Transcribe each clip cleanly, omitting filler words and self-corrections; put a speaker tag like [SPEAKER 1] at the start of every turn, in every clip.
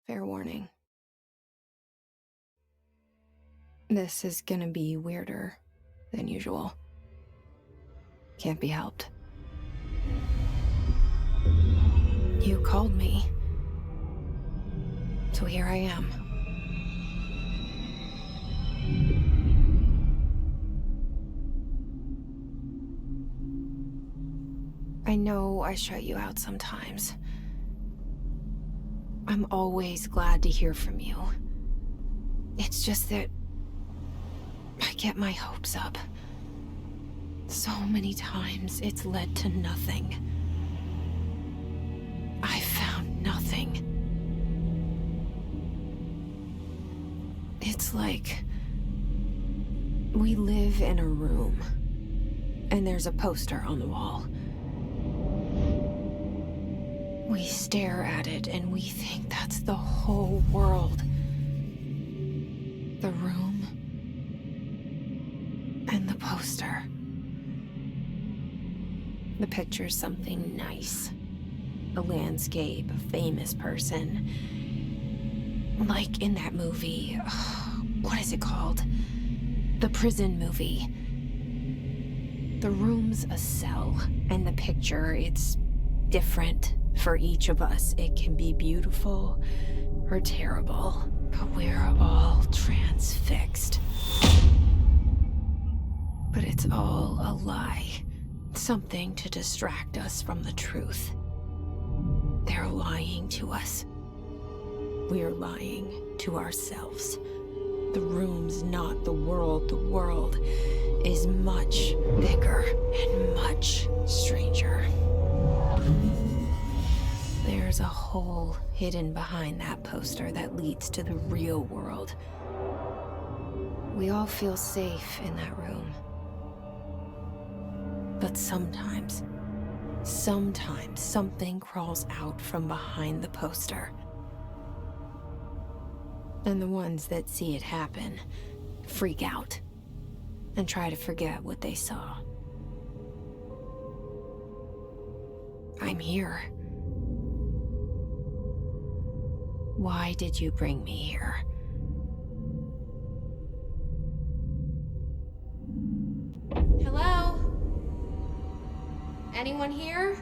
[SPEAKER 1] Fair warning. This is gonna be weirder than usual. Can't be helped. You called me. So here I am. I know I shut you out sometimes. I'm always glad to hear from you. It's just that I get my hopes up. So many times it's led to nothing. I found nothing. It's like we live in a room, and there's a poster on the wall. We stare at it and we think that's the whole world. The room and the poster. The picture's something nice. A landscape, a famous person. Like in that movie, what is it called? The prison movie. The room's a cell, and the picture, it's different for each of us. It can be beautiful or terrible, but we're all transfixed. But it's all a lie. Something to distract us from the truth. They're lying to us. We're lying to ourselves. The room's not the world. The world is much bigger and much stranger. There's a hole hidden behind that poster that leads to the real world. We all feel safe in that room. But sometimes something crawls out from behind the poster. And the ones that see it happen freak out and try to forget what they saw. I'm here. Why did you bring me here? Hello? Anyone here?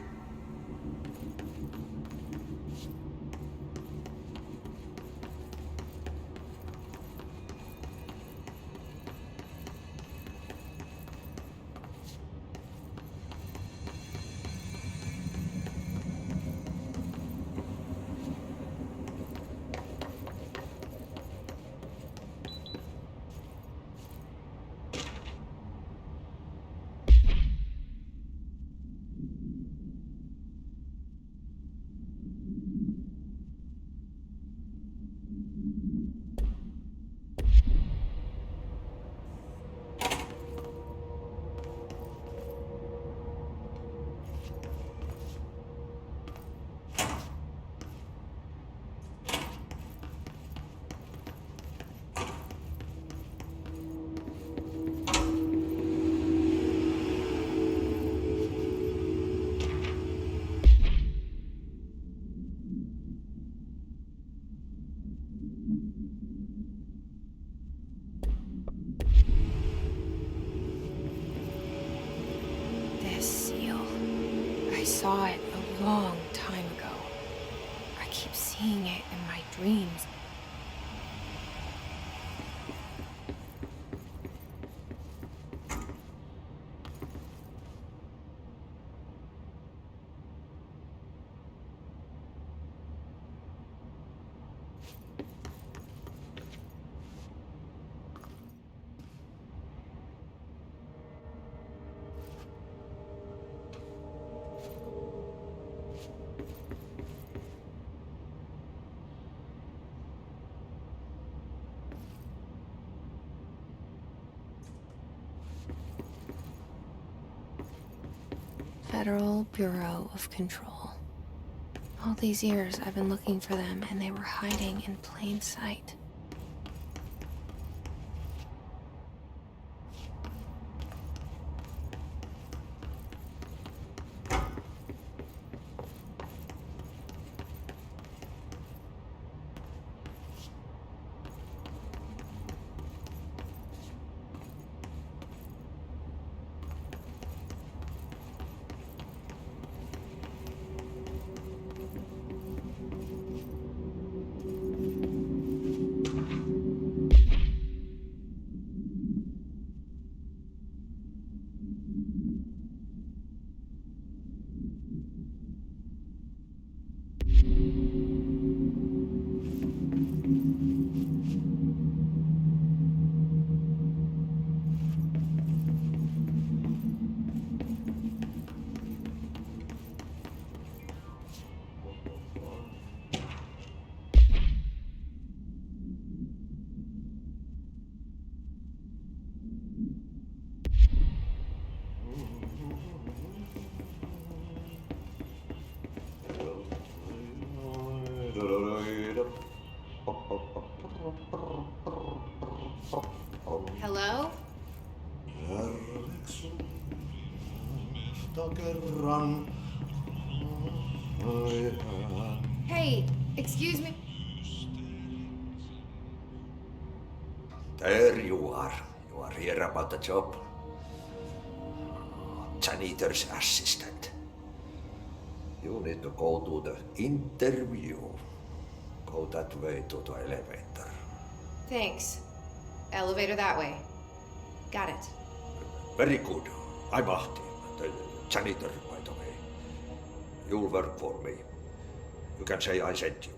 [SPEAKER 1] I saw it a long time ago. I keep seeing it in my dreams. Federal Bureau of Control. All these years I've been looking for them, and they were hiding in plain sight. Hello? Hey, excuse me.
[SPEAKER 2] There you are. You are here about the job. Janitor's assistant. You need to go to the interview. Go that way to the elevator.
[SPEAKER 1] Thanks. Elevator that way. Got it.
[SPEAKER 2] Very good. I'm Ahti, the janitor, by the way. You'll work for me. You can say I sent you.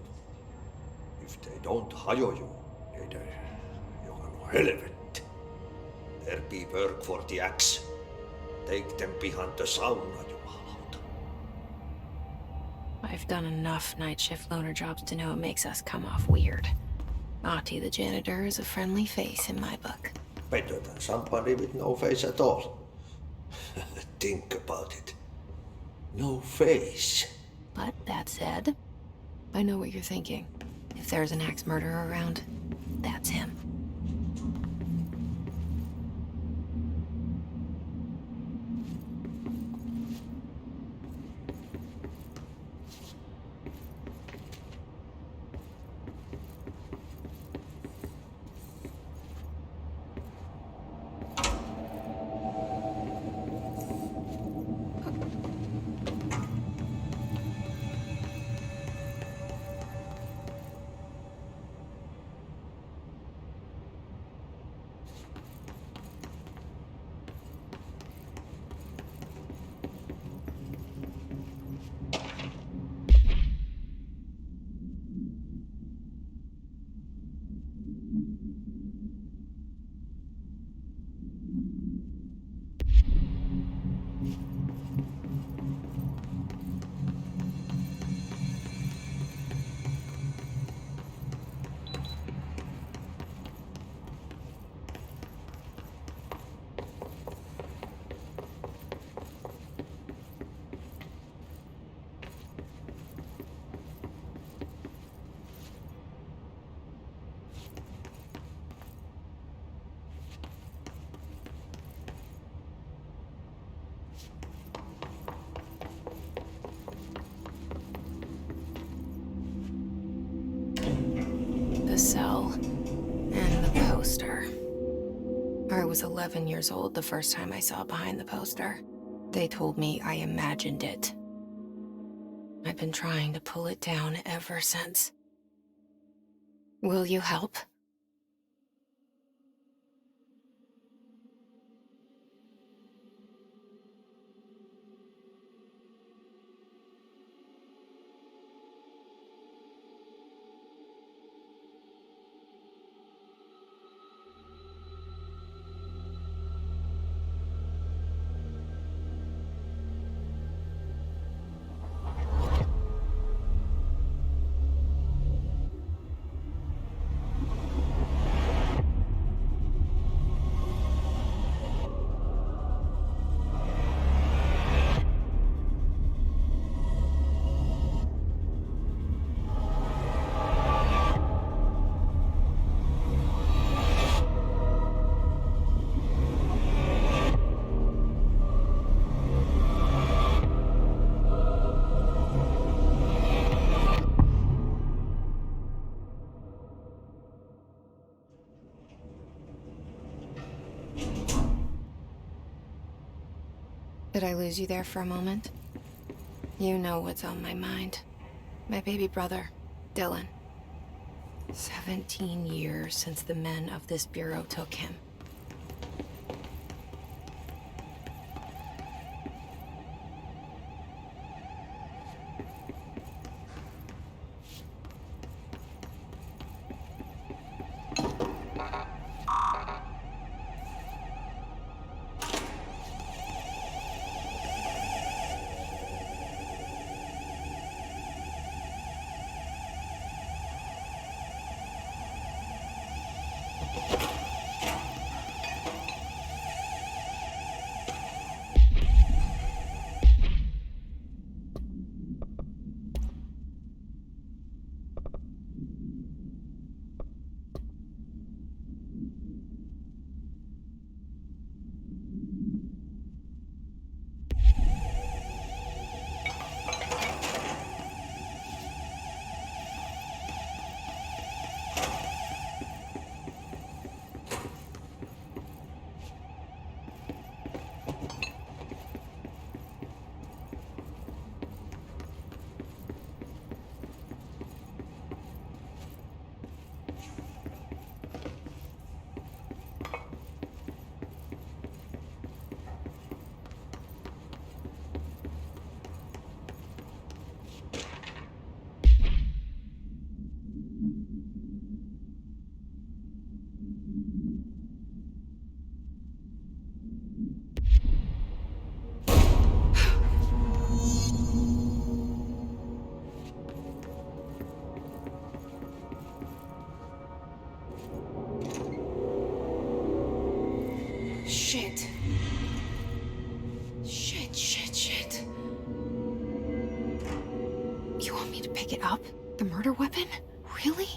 [SPEAKER 2] If they don't hire you, you are helvet. There be work for the axe. Take them behind the sauna, you halot.
[SPEAKER 1] I've done enough night shift loner jobs to know it makes us come off weird. Ahti the janitor is a friendly face in my book.
[SPEAKER 2] Better than somebody with no face at all. Think about it. No face.
[SPEAKER 1] But that said, I know what you're thinking. If there's an axe murderer around, that's him. The cell and the poster. I was 11 years old the first time I saw behind the poster. They told me I imagined it. I've been trying to pull it down ever since. Will you help? Did I lose you there for a moment? You know what's on my mind. My baby brother, Dylan. 17 years since the men of this bureau took him. Shit. Shit. You want me to pick it up? The murder weapon? Really?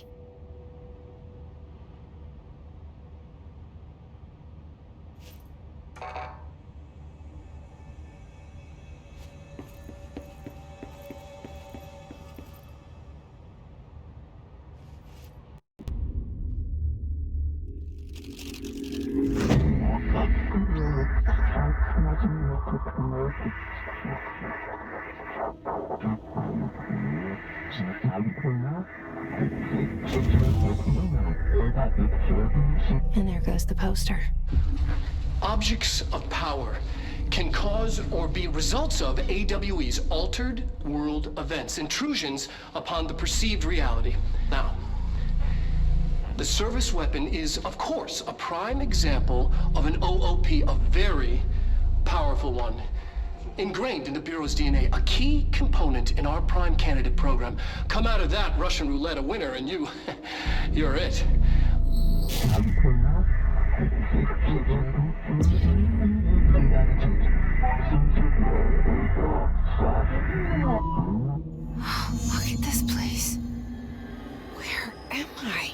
[SPEAKER 1] And there goes the poster.
[SPEAKER 3] Objects of power can cause or be results of AWE's altered world events, intrusions upon the perceived reality. Now, the service weapon is, of course, a prime example of an OOP, a very powerful one. Ingrained in the Bureau's DNA, a key component in our prime candidate program. Come out of that Russian roulette a winner and you're it.
[SPEAKER 1] Look at this place. Where am I?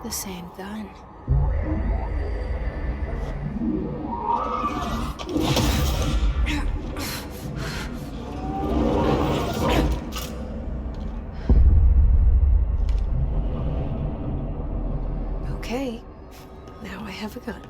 [SPEAKER 1] The same gun. Okay, now I have a gun.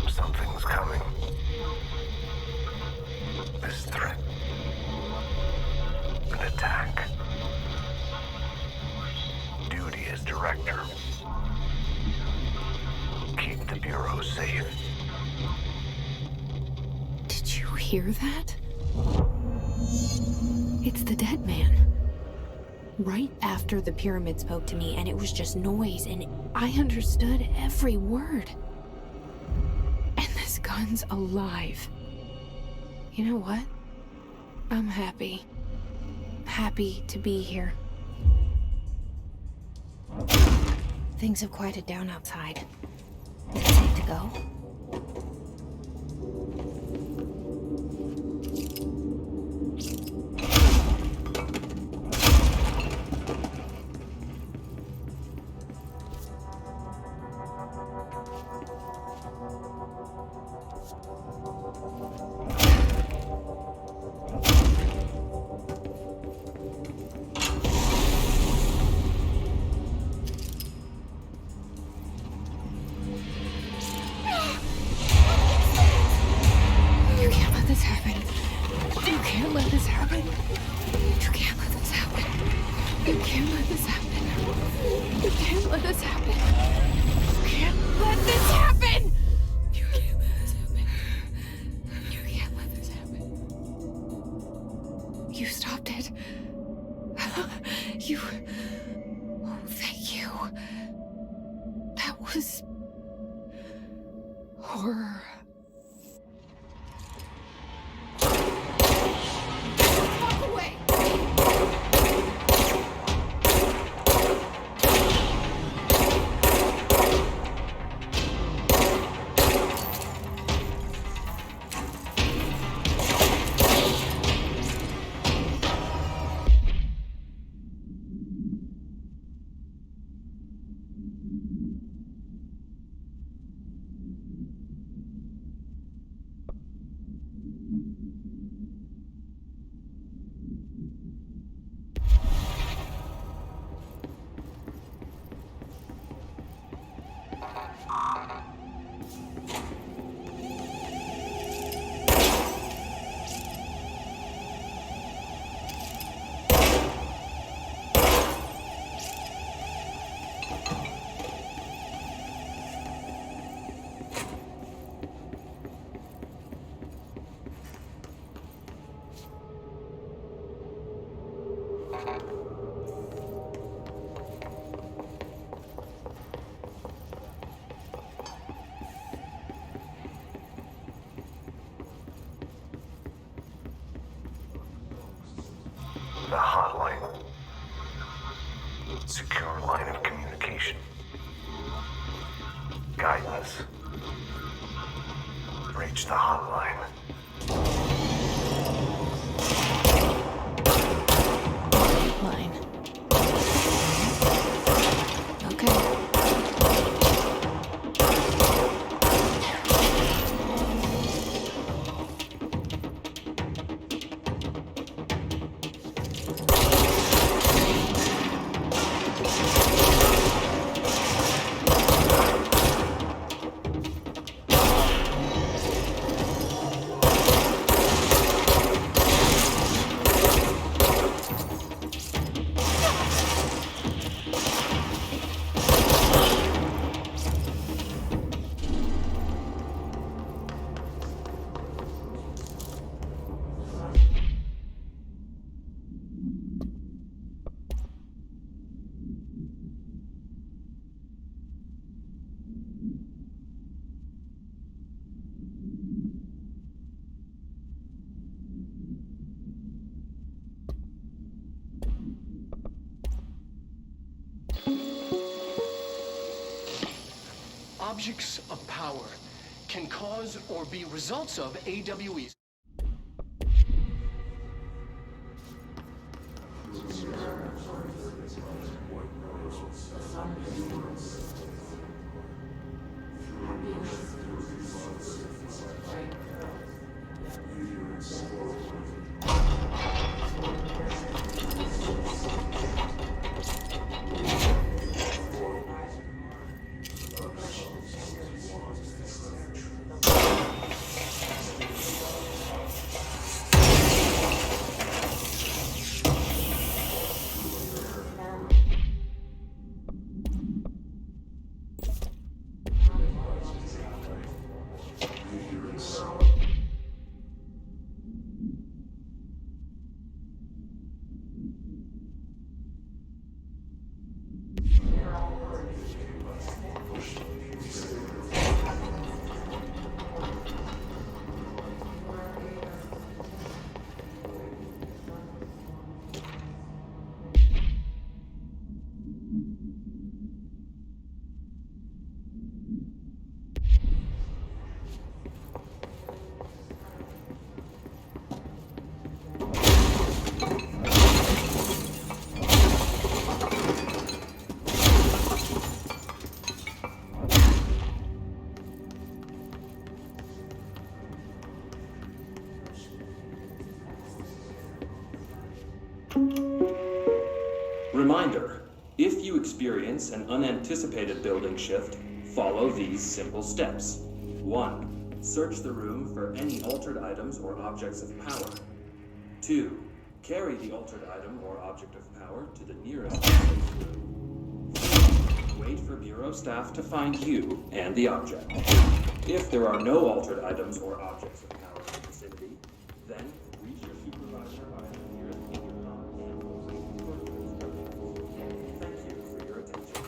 [SPEAKER 4] Something's coming. This threat. An attack. Duty as director. Keep the Bureau safe.
[SPEAKER 1] Did you hear that? It's the dead man. Right after the pyramid spoke to me, and it was just noise, and I understood every word. And this gun's alive. You know what? I'm happy. Happy to be here. Things have quieted down outside. Is it safe to go? this happen. You can't let this happen. You can't let this happen. You can't let this happen. You can't let this happen. You can't let this happen. You can't let this happen. You can't let this happen. You stopped it. You... Oh, thank you. That was... horror. Walk away!
[SPEAKER 4] The hotline. Secure line of communication. Guidance. Reach the hotline.
[SPEAKER 1] Line. Okay.
[SPEAKER 3] Objects of power can cause or be results of AWEs.
[SPEAKER 5] Reminder, if you experience an unanticipated building shift, follow these simple steps. 1. Search the room for any altered items or objects of power. 2. Carry the altered item or object of power to the nearest safe room. 3. Wait for Bureau staff to find you and the object. If there are no altered items or objects of power in the vicinity, then reach your supervisor via the nearest intercom and wait for further instructions. Thank you for your attention.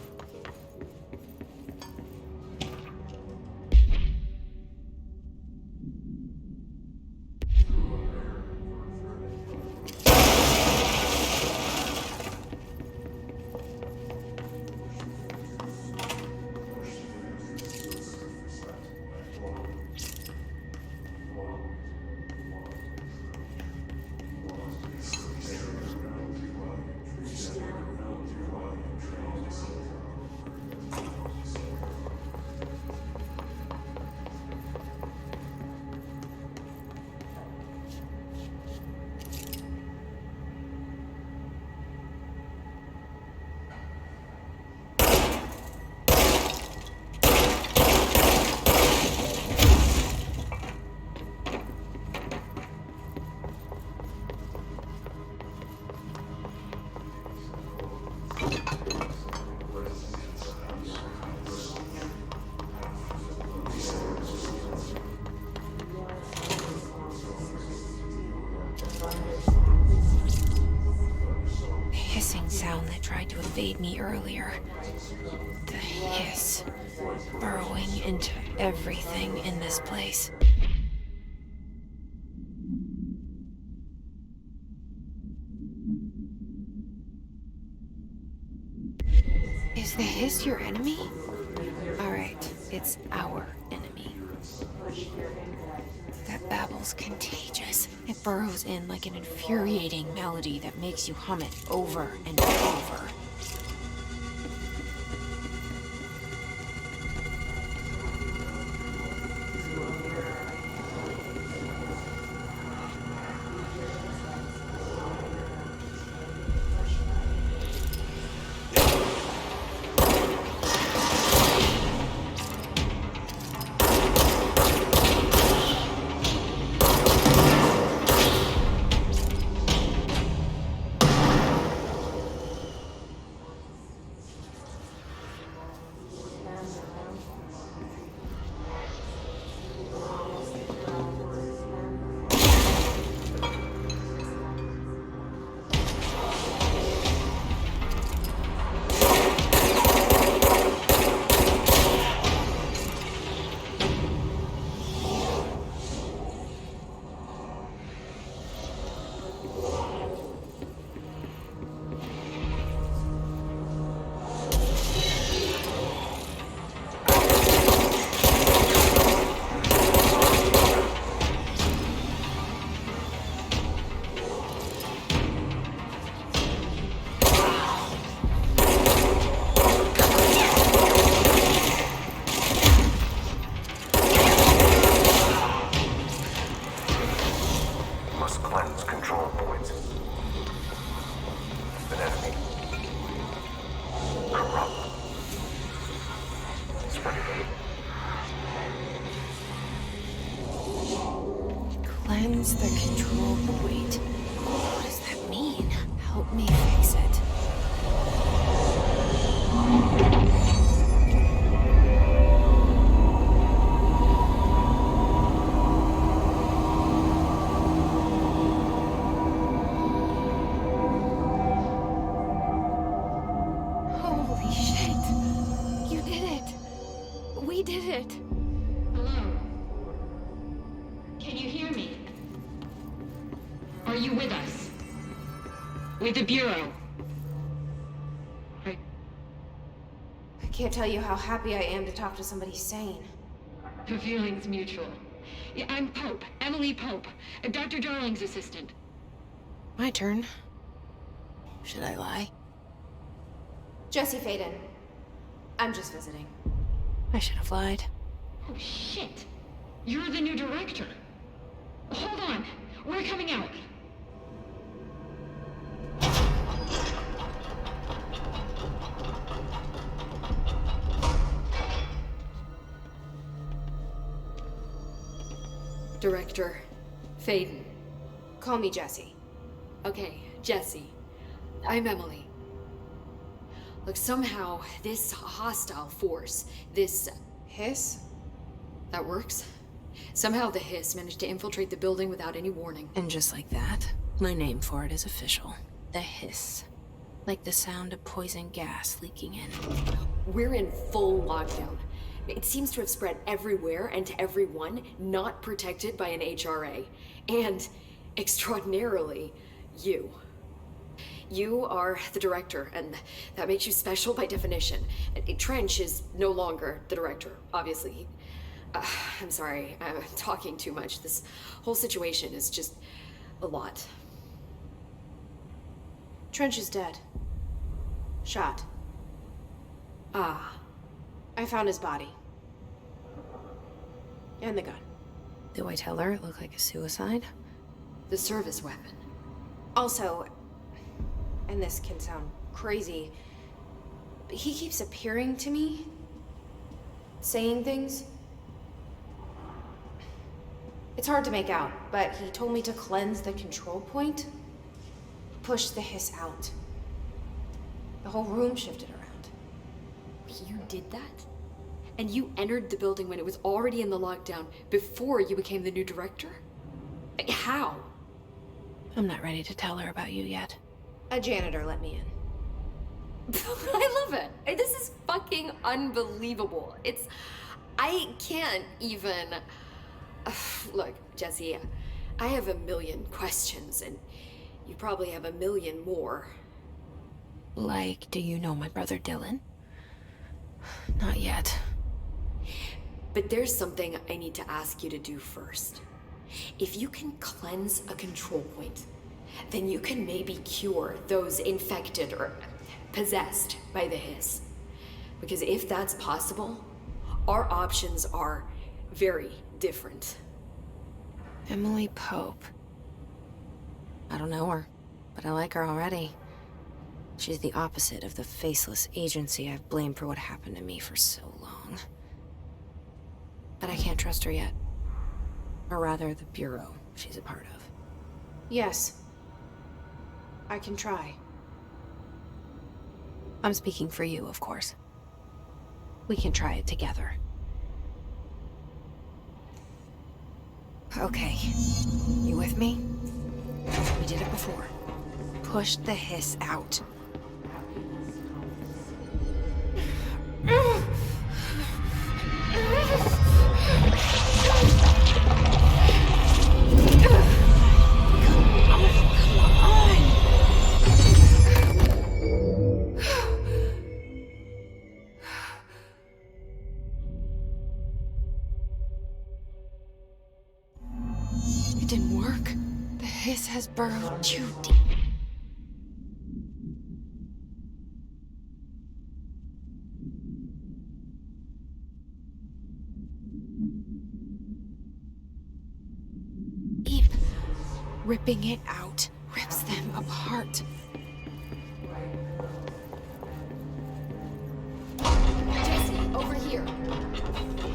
[SPEAKER 1] Hissing sound that tried to evade me earlier. The hiss, burrowing into everything in this place. Is the hiss your enemy? Alright, it's our enemy. That babble's contagious. It burrows in like an infuriating melody that makes you hum it over and over. Cleanse the control point. What does that mean? Help me fix it. Holy shit. You did it. We did it.
[SPEAKER 6] Hello? Can you hear me? Are you with us? With the Bureau?
[SPEAKER 1] I can't tell you how happy I am to talk to somebody sane.
[SPEAKER 6] The feeling's mutual. Yeah, I'm Pope, Emily Pope, Dr. Darling's assistant.
[SPEAKER 1] My turn. Should I lie? Jesse Faden. I'm just visiting. I should have lied.
[SPEAKER 6] Oh, shit. You're the new director. Hold on. We're coming out.
[SPEAKER 7] Director Faden.
[SPEAKER 1] Call me Jesse.
[SPEAKER 7] Okay, Jesse. I'm Emily. Look, somehow this hostile force, this...
[SPEAKER 1] Hiss?
[SPEAKER 7] That works? Somehow the hiss managed to infiltrate the building without any warning.
[SPEAKER 1] And just like that, my name for it is official. The hiss. Like the sound of poison gas leaking in.
[SPEAKER 7] We're in full lockdown. It seems to have spread everywhere and to everyone not protected by an HRA. And, extraordinarily, you. You are the director, and that makes you special by definition. Trench is no longer the director, obviously. I'm sorry, I'm talking too much. This whole situation is just a lot.
[SPEAKER 1] Trench is dead. Shot.
[SPEAKER 7] Ah.
[SPEAKER 1] I found his body. And the gun. Do I tell her it looked like a suicide?
[SPEAKER 7] The service weapon.
[SPEAKER 1] Also, and this can sound crazy, but he keeps appearing to me, saying things. It's hard to make out, but he told me to cleanse the control point, push the hiss out. The whole room shifted around.
[SPEAKER 7] You did that? And you entered the building when it was already in the lockdown before you became the new director? How?
[SPEAKER 1] I'm not ready to tell her about you yet. A janitor let me in.
[SPEAKER 7] I love it. This is fucking unbelievable. I can't even... Look, Jesse, I have a million questions, and you probably have a million more.
[SPEAKER 1] Like, do you know my brother Dylan? Not yet.
[SPEAKER 7] But there's something I need to ask you to do first. If you can cleanse a control point, then you can maybe cure those infected or possessed by the hiss. Because if that's possible, our options are very different.
[SPEAKER 1] Emily Pope. I don't know her, but I like her already. She's the opposite of the faceless agency I've blamed for what happened to me for so long. But I can't trust her yet. Or rather, the bureau she's a part of. Yes. I can try. I'm speaking for you, of course. We can try it together. Okay. You with me? We did it before. Push the hiss out. It didn't work. The hiss has burrowed too deep. Ripping it out rips them apart.
[SPEAKER 7] Jesse, over here.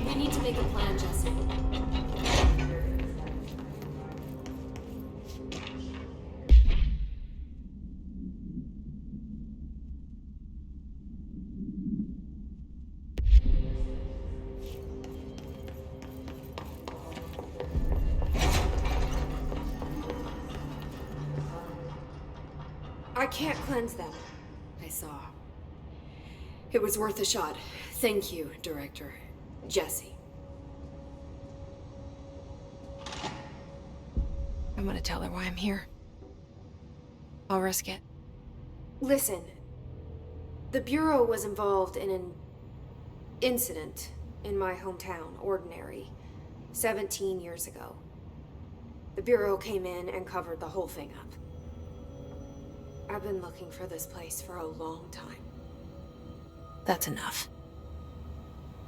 [SPEAKER 7] We need to make a plan, Jesse.
[SPEAKER 1] I can't cleanse them.
[SPEAKER 7] I saw. It was worth a shot. Thank you, Director. Jesse.
[SPEAKER 1] I'm gonna tell her why I'm here. I'll risk it. Listen. The Bureau was involved in an incident in my hometown, Ordinary, 17 years ago. The Bureau came in and covered the whole thing up. I've been looking for this place for a long time. That's enough.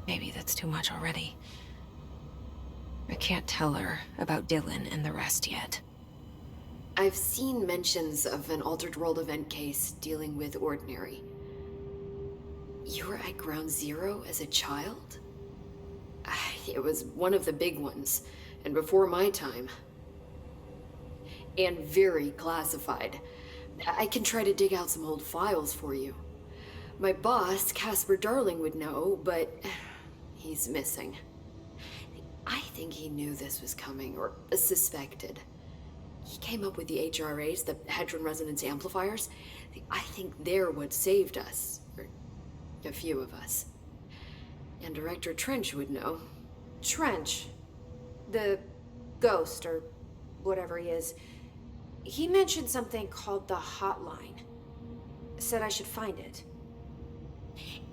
[SPEAKER 1] Maybe that's too much already. I can't tell her about Dylan and the rest yet.
[SPEAKER 7] I've seen mentions of an Altered World event case dealing with Ordinary. You were at Ground Zero as a child? It was one of the big ones. And before my time. And very classified. I can try to dig out some old files for you. My boss, Casper Darling, would know, but he's missing. I think he knew this was coming, or suspected. He came up with the HRAs, the Hadron Resonance Amplifiers. I think they're what saved us. Or a few of us. And Director Trench would know.
[SPEAKER 1] Trench. The ghost, or whatever he is. He mentioned something called the hotline. Said I should find it.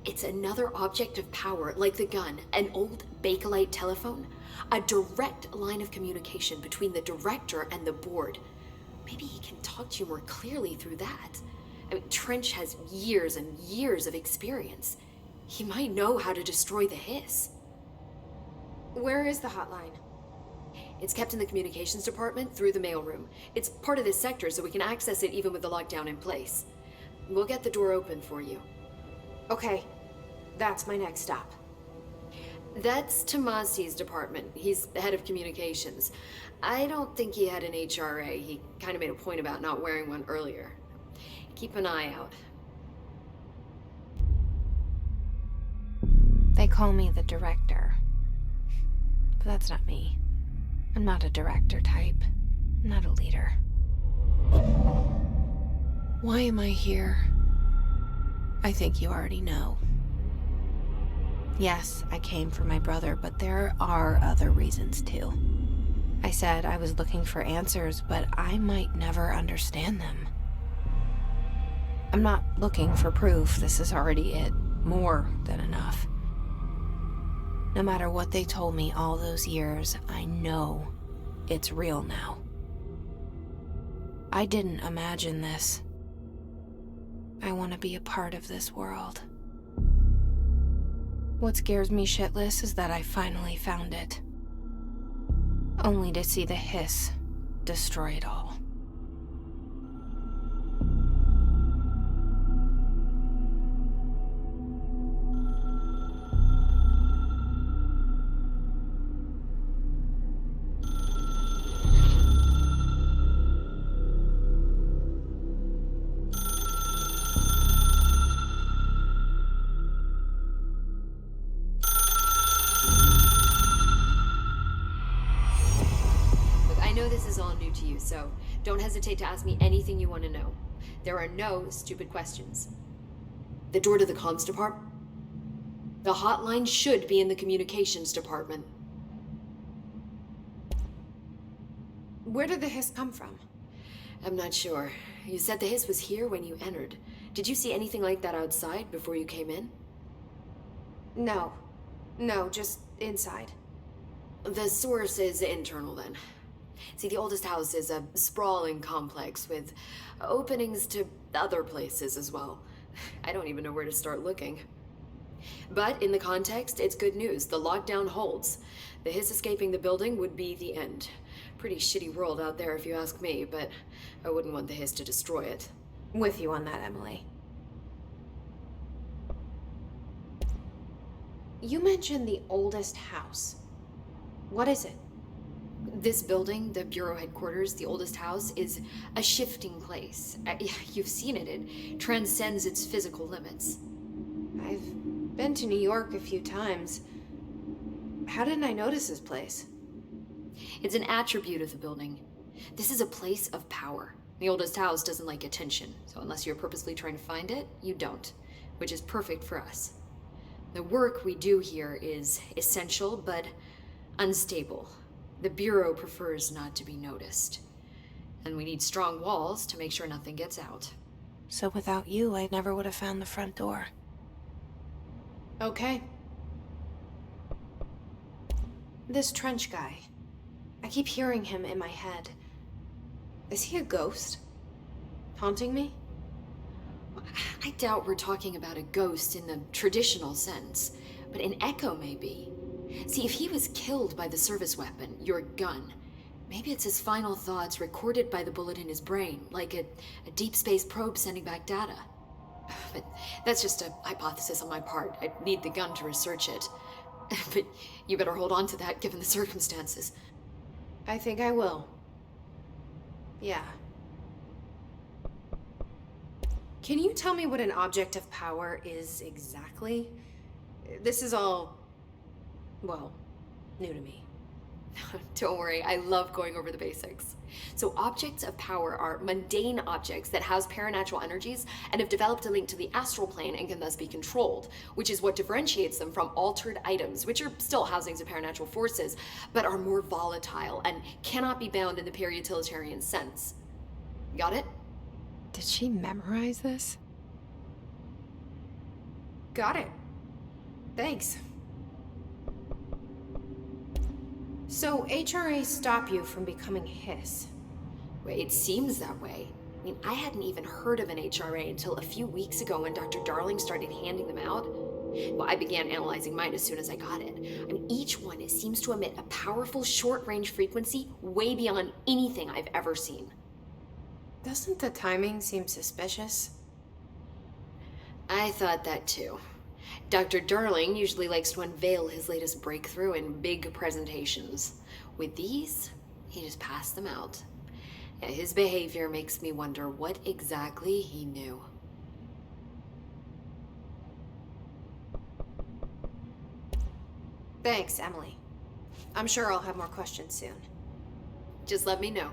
[SPEAKER 7] It's another object of power, like the gun, an old Bakelite telephone. A direct line of communication between the director and the board. Maybe he can talk to you more clearly through that. I mean, Trench has years and years of experience. He might know how to destroy the hiss.
[SPEAKER 1] Where is the hotline?
[SPEAKER 7] It's kept in the communications department through the mailroom. It's part of this sector, so we can access it even with the lockdown in place. We'll get the door open for you.
[SPEAKER 1] Okay, that's my next stop.
[SPEAKER 7] That's Tomasi's department. He's the head of communications. I don't think he had an HRA. He kind of made a point about not wearing one earlier. Keep an eye out.
[SPEAKER 1] They call me the director. But that's not me. I'm not a director type. I'm not a leader. Why am I here? I think you already know. Yes, I came for my brother, but there are other reasons too. I said I was looking for answers, but I might never understand them. I'm not looking for proof. This is already it. More than enough. No matter what they told me all those years, I know it's real now. I didn't imagine this. I want to be a part of this world. What scares me shitless is that I finally found it. Only to see the hiss destroy it all.
[SPEAKER 7] So don't hesitate to ask me anything you want to know. There are no stupid questions. The door to the comms department? The hotline should be in the communications department.
[SPEAKER 1] Where did the hiss come from?
[SPEAKER 7] I'm not sure. You said the hiss was here when you entered. Did you see anything like that outside before you came in?
[SPEAKER 1] No. No, just inside.
[SPEAKER 7] The source is internal then. See, the oldest house is a sprawling complex with openings to other places as well. I don't even know where to start looking. But in the context, it's good news. The lockdown holds. The hiss escaping the building would be the end. Pretty shitty world out there if you ask me, but I wouldn't want the hiss to destroy it.
[SPEAKER 1] With you on that, Emily. You mentioned the oldest house. What is it?
[SPEAKER 7] This building, the Bureau headquarters, the oldest house, is a shifting place. You've seen it. It transcends its physical limits.
[SPEAKER 1] I've been to New York a few times. How didn't I notice this place?
[SPEAKER 7] It's an attribute of the building. This is a place of power. The oldest house doesn't like attention, so unless you're purposely trying to find it, you don't, which is perfect for us. The work we do here is essential, but unstable. The Bureau prefers not to be noticed. And we need strong walls to make sure nothing gets out.
[SPEAKER 1] So without you, I never would have found the front door. Okay. This Trench guy. I keep hearing him in my head. Is he a ghost? Haunting me?
[SPEAKER 7] I doubt we're talking about a ghost in the traditional sense, but an echo maybe. See, if he was killed by the service weapon, your gun, maybe it's his final thoughts recorded by the bullet in his brain, like a deep space probe sending back data. But that's just a hypothesis on my part. I'd need the gun to research it. But you better hold on to that given the circumstances.
[SPEAKER 1] I think I will. Yeah. Can you tell me what an object of power is exactly? This is all, well, new to me.
[SPEAKER 7] Don't worry, I love going over the basics. So objects of power are mundane objects that house paranatural energies and have developed a link to the astral plane and can thus be controlled, which is what differentiates them from altered items, which are still housings of paranatural forces, but are more volatile and cannot be bound in the pure utilitarian sense. Got it?
[SPEAKER 1] Did she memorize this? Got it. Thanks. So HRA stop you from becoming Hiss?
[SPEAKER 7] Well, it seems that way. I mean, I hadn't even heard of an HRA until a few weeks ago when Dr. Darling started handing them out. Well, I began analyzing mine as soon as I got it. I mean, each one seems to emit a powerful short-range frequency way beyond anything I've ever seen.
[SPEAKER 1] Doesn't the timing seem suspicious?
[SPEAKER 7] I thought that too. Dr. Darling usually likes to unveil his latest breakthrough in big presentations. With these, he just passed them out. Yeah, his behavior makes me wonder what exactly he knew.
[SPEAKER 1] Thanks, Emily. I'm sure I'll have more questions soon.
[SPEAKER 7] Just let me know.